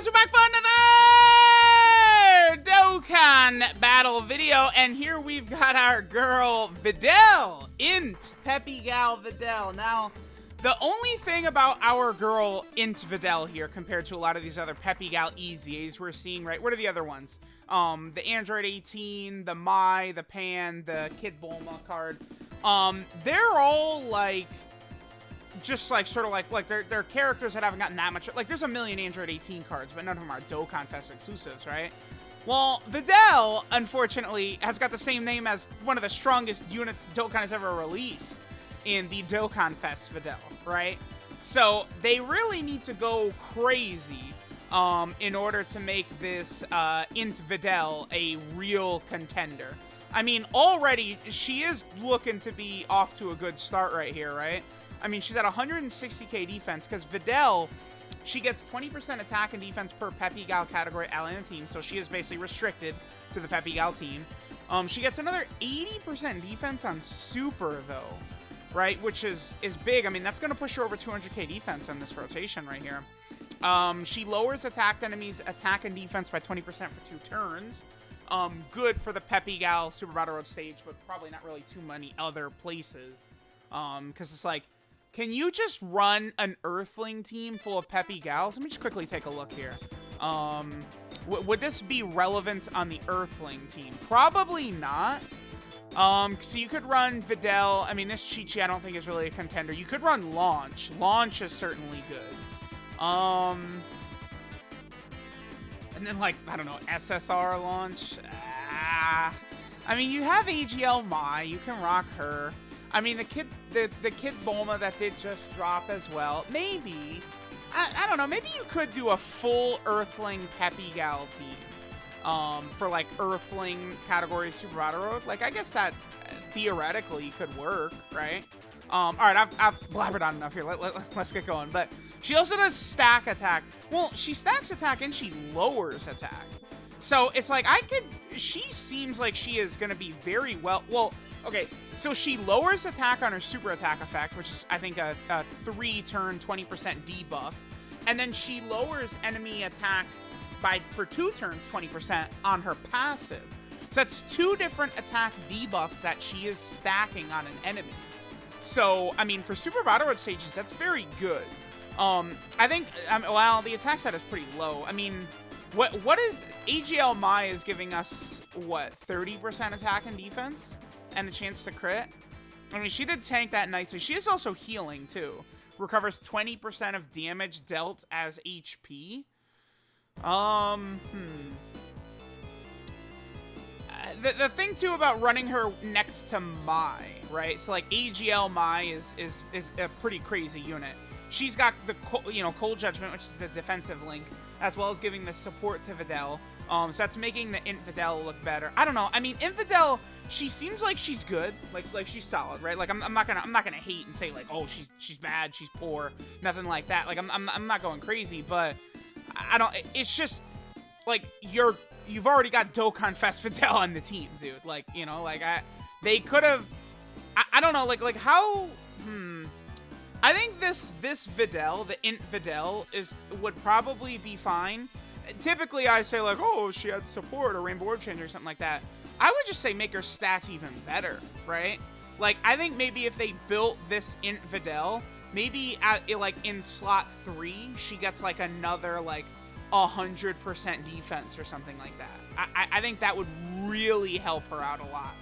guys, we're back for another Dokkan battle video, and here we've got our girl Videl, Int Peppy Gal Videl. Now, the only thing about our girl Int Videl here compared to a lot of these other Peppy Gal EZAs we're seeing, right? What are the other ones? The Android 18, the Mai, the Pan, the Kid Bulma card. They're all like just like sort of like they're characters that haven't gotten that much. Like there's a million Android 18 cards, but none of them are Dokkan Fest exclusives, right? Well, Videl, unfortunately, has got the same name as one of the strongest units Dokkan has ever released in the Dokkan Fest Videl, right? So they really need to go crazy in order to make this Int Videl a real contender. I mean, already she is looking to be off to a good start right here, right? I mean, she's at 160k defense because Videl, she gets 20% attack and defense per Peppy Gal category ally in the team, so she is basically restricted to the Peppy Gal team. She gets another 80% defense on Super, though, right? Which is big. I mean, that's going to push her over 200k defense on this rotation right here. She lowers attacked enemies' attack and defense by 20% for 2 turns. Good for the Peppy Gal Super Battle Road stage, but probably not really too many other places. Because it's like, can you just run an Earthling team full of Peppy Gals? Let me just quickly take a look here. Would this be relevant on the Earthling team? Probably not. So you could run Videl. I mean, this Chi-Chi I don't think is really a contender. You could run Launch. Launch is certainly good. And then, like, I don't know, SSR Launch. I mean, you have AGL Mai. You can rock her. I mean, the Kid Bulma that did just drop as well. Maybe. I don't know. Maybe you could do a full Earthling Peppy Gal team. For, like, Earthling category Super Battle Road. Like, I guess that theoretically could work, right? Alright, I've blabbered on enough here. Let's get going. But she also does stack attack. Well, she stacks attack and she lowers attack. So it's like she seems like she is going to be very well. Well, okay. So she lowers attack on her super attack effect, which is, I think, a 3-turn 20% debuff. And then she lowers enemy attack for 2 turns 20% on her passive. So that's 2 different attack debuffs that she is stacking on an enemy. So, I mean, for Super Battle Road stages, that's very good. I think, well, the attack set is pretty low. I mean, what is AGL Mai is giving us, what, 30% attack and defense? And a chance to crit? I mean, she did tank that nicely. She is also healing, too. Recovers 20% of damage dealt as HP. The thing, too, about running her next to Mai, right? So, like, AGL Mai is a pretty crazy unit. She's got the, Cold Judgment, which is the defensive link, as well as giving the support to Videl. So that's making the Int Videl look better. I don't know. I mean, Int Videl, she seems like she's good. Like she's solid, right? Like, I'm not gonna hate and say, like, oh, she's bad, she's poor, nothing like that. Like, I'm not going crazy, but I don't. It's just like you've already got Dokkan Fest Videl on the team, dude. Like, like they could have. I don't know. Like how. I think this Videl, the Int Videl, would probably be fine. Typically, I say, like, oh, she had support or Rainbow Orb Changer or something like that. I would just say make her stats even better, right? Like, I think maybe if they built this Int Videl, maybe in slot 3, she gets, like, another, like, 100% defense or something like that. I think that would really help her out a lot.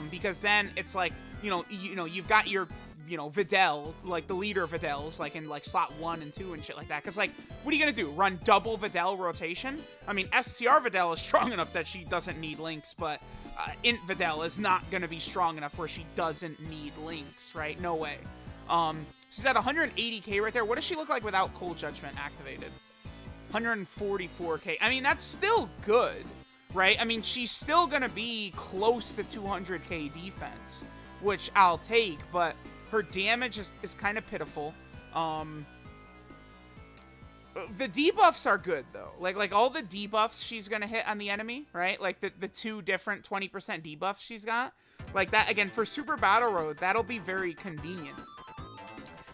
Because then it's like, you've got your, Videl, like the leader Videls, like in like slot 1 and 2 and shit like that. Because like, what are you going to do? Run double Videl rotation? I mean, STR Videl is strong enough that she doesn't need links, but Int Videl is not going to be strong enough where she doesn't need links, right? No way. She's at 180k right there. What does she look like without Cold Judgment activated? 144k. I mean, that's still good, right? I mean, she's still going to be close to 200k defense, which I'll take, but her damage is kind of pitiful. The debuffs are good, though. Like all the debuffs she's going to hit on the enemy, right? Like the 2 different 20% debuffs she's got. Like that, again, for Super Battle Road, that'll be very convenient.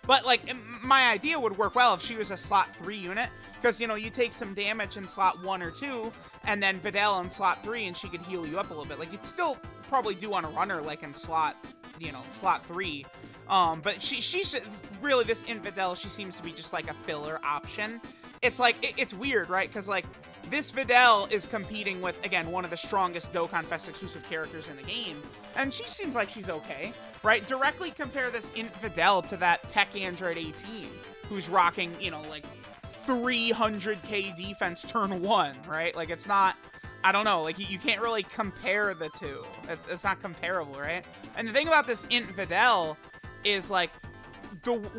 But, like, my idea would work well if she was a slot 3 unit. Because, you know, you take some damage in slot 1 or 2, and then Videl in slot 3, and she could heal you up a little bit. Like, you'd still probably do on a runner, like, in slot, you know, slot 3. But she's really, this Int Videl, she seems to be just, like, a filler option. It's, like, it's weird, right? Because, like, this Videl is competing with, again, one of the strongest Dokkan Fest exclusive characters in the game, and she seems like she's okay, right? Directly compare this Int Videl to that Tech Android 18, who's rocking, you know, like, 300k defense turn 1, right? Like, it's not, I don't know, like, you can't really compare the two. It's not comparable, right? And the thing about this Int Videl is, like,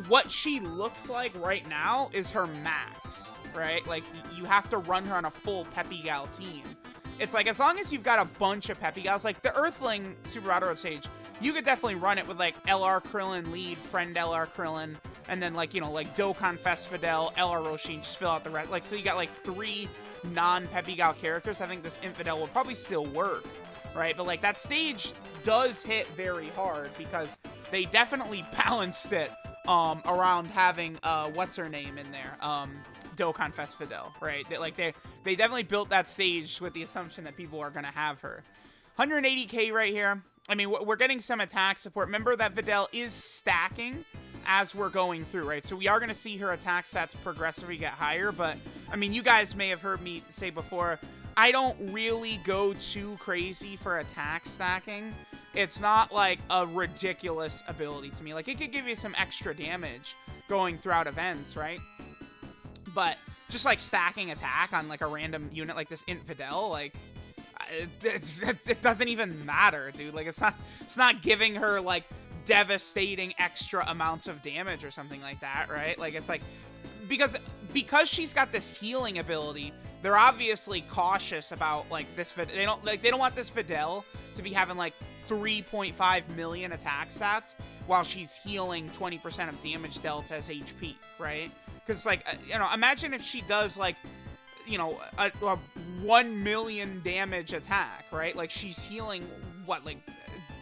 what she looks like right now is her max, right? Like, you have to run her on a full Peppy Gal team. It's like, as long as you've got a bunch of Peppy Gals, like the Earthling Super Battle Road stage, you could definitely run it with, like, LR Krillin lead, friend LR Krillin, and then, like, you know, like, Dokkan Fest Videl, LR Roshi, and just fill out the rest. Like, so you got, like, 3 non-Peppy Gal characters. I think this Int Videl will probably still work, right? But, like, that stage does hit very hard because they definitely balanced it around having, what's her name in there? Dokkan Fest Videl, right? They definitely built that stage with the assumption that people are going to have her. 180k right here. I mean, we're getting some attack support. Remember that Videl is stacking as we're going through, right? So we are going to see her attack stats progressively get higher, but, I mean, you guys may have heard me say before, I don't really go too crazy for attack stacking. It's not, like, a ridiculous ability to me. Like, it could give you some extra damage going throughout events, right? But just, like, stacking attack on, like, a random unit like this Int Videl, like, it doesn't even matter, dude. Like, it's not giving her, like, devastating extra amounts of damage or something like that, right? Like, it's like, because she's got this healing ability, they're obviously cautious about, like, this they don't want this Videl to be having, like, 3.5 million attack stats while she's healing 20% of damage delta as HP, right? Because, like, you know, imagine if she does, like, you know, a 1 million damage attack, right? Like, she's healing, what, like,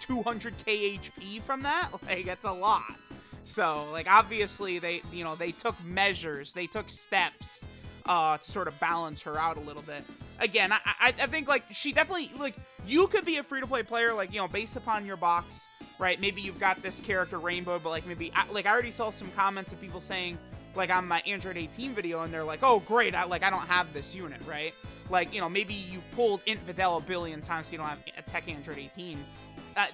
200k HP from that? Like, that's a lot. So, like, obviously, they took measures, they took steps to sort of balance her out a little bit. Again, I think, like, she definitely, like, you could be a free-to-play player, like, you know, based upon your box, right? Maybe you've got this character, Rainbow, but, like, maybe, like, I already saw some comments of people saying, like, on my Android 18 video, and they're like, oh, great, I don't have this unit, right? Like, you know, maybe you pulled Int Videl a billion times so you don't have a Tech Android 18.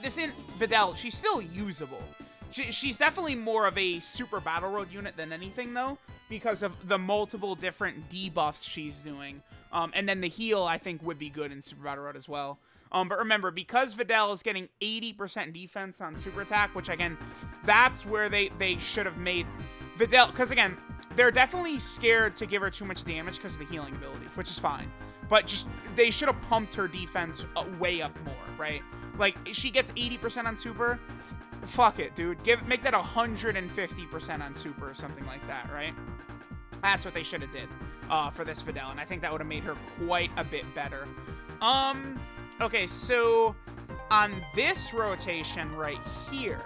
This Int Videl, she's still usable. She's definitely more of a Super Battle Road unit than anything, though, because of the multiple different debuffs she's doing. And then the heal, I think, would be good in Super Battle Road as well. But remember, because Videl is getting 80% defense on Super Attack, which, again, that's where they should have made Videl, because, again, they're definitely scared to give her too much damage because of the healing ability, which is fine. But just, they should have pumped her defense way up more, right? Like, she gets 80% on Super, fuck it, dude. Make that 150% on Super or something like that, right? That's what they should have did for this Videl, and I think that would have made her quite a bit better. Okay, so on this rotation right here,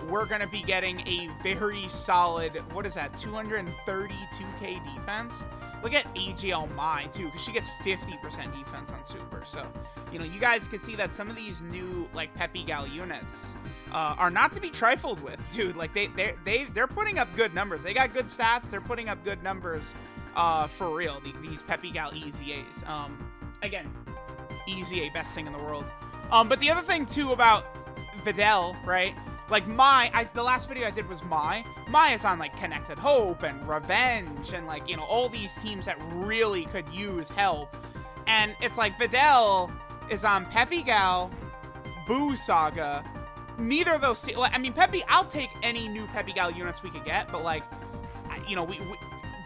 we're going to be getting a very solid, what is that, 232k defense? Look at AGL Mai, too, because she gets 50% defense on Super. So, you know, you guys can see that some of these new, like, Peppy Gal units are not to be trifled with, dude. Like, they're putting up good numbers. They got good stats. They're putting up good numbers for real, these Peppy Gal EZAs. Again, EZA, best thing in the world. But the other thing, too, about Videl, right? Like, the last video I did was Mai is on, like, Connected Hope and Revenge and, like, you know, all these teams that really could use help. And it's like, Videl is on Peppy Gal, Boo Saga. Neither of those, I mean, I'll take any new Peppy Gal units we could get, but, like, you know,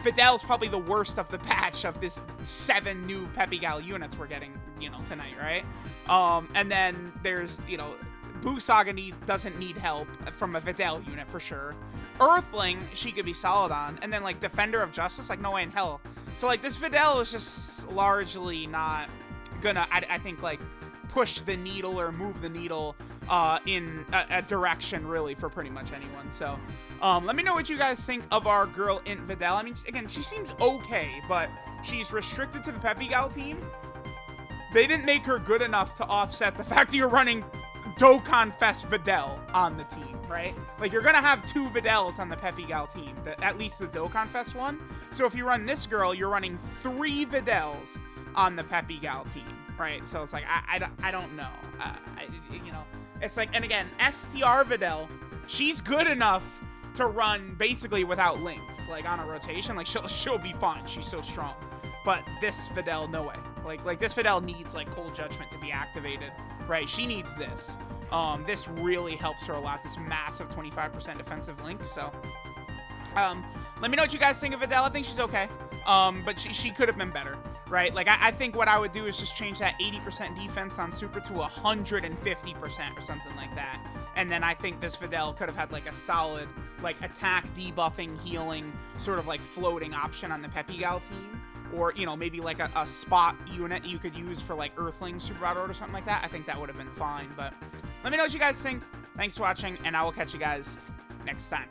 Videl's probably the worst of the batch of this 7 new Peppy Gal units we're getting, you know, tonight, right? And then there's, you know, Boo Saga doesn't need help from a Videl unit for sure. Earthling, she could be solid on. And then, like, Defender of Justice, like, no way in hell. So, like, this Videl is just largely not gonna, I think, like, push the needle or move the needle in a direction, really, for pretty much anyone. So, Let me know what you guys think of our girl INT VIDEL. I mean, again, she seems okay, but she's restricted to the Peppy Gal team. They didn't make her good enough to offset the fact that you're running Dokkan Fest Videl on the team, right? Like, you're gonna have 2 Videls on the Peppy Gal team, at least the Dokkan Fest one. So if you run this girl, you're running 3 Videls on the Peppy Gal team, right? So it's like, I don't know. You know, it's like, and again, STR Videl, she's good enough to run basically without links, like on a rotation. Like, she'll be fine. She's so strong. But this Videl, no way. Like this Videl needs like Cold Judgment to be activated, right? She needs this. This really helps her a lot. This massive 25% defensive link. So, let me know what you guys think of Videl. I think she's okay. But she could have been better, right? Like, I think what I would do is just change that 80% defense on Super to 150% or something like that. And then I think this Videl could have had like a solid like attack, debuffing, healing, sort of like floating option on the Peppy Gal team. Or, you know, maybe like a spot unit you could use for like Earthling Super Battle or something like that. I think that would have been fine. But let me know what you guys think. Thanks for watching, and I will catch you guys next time.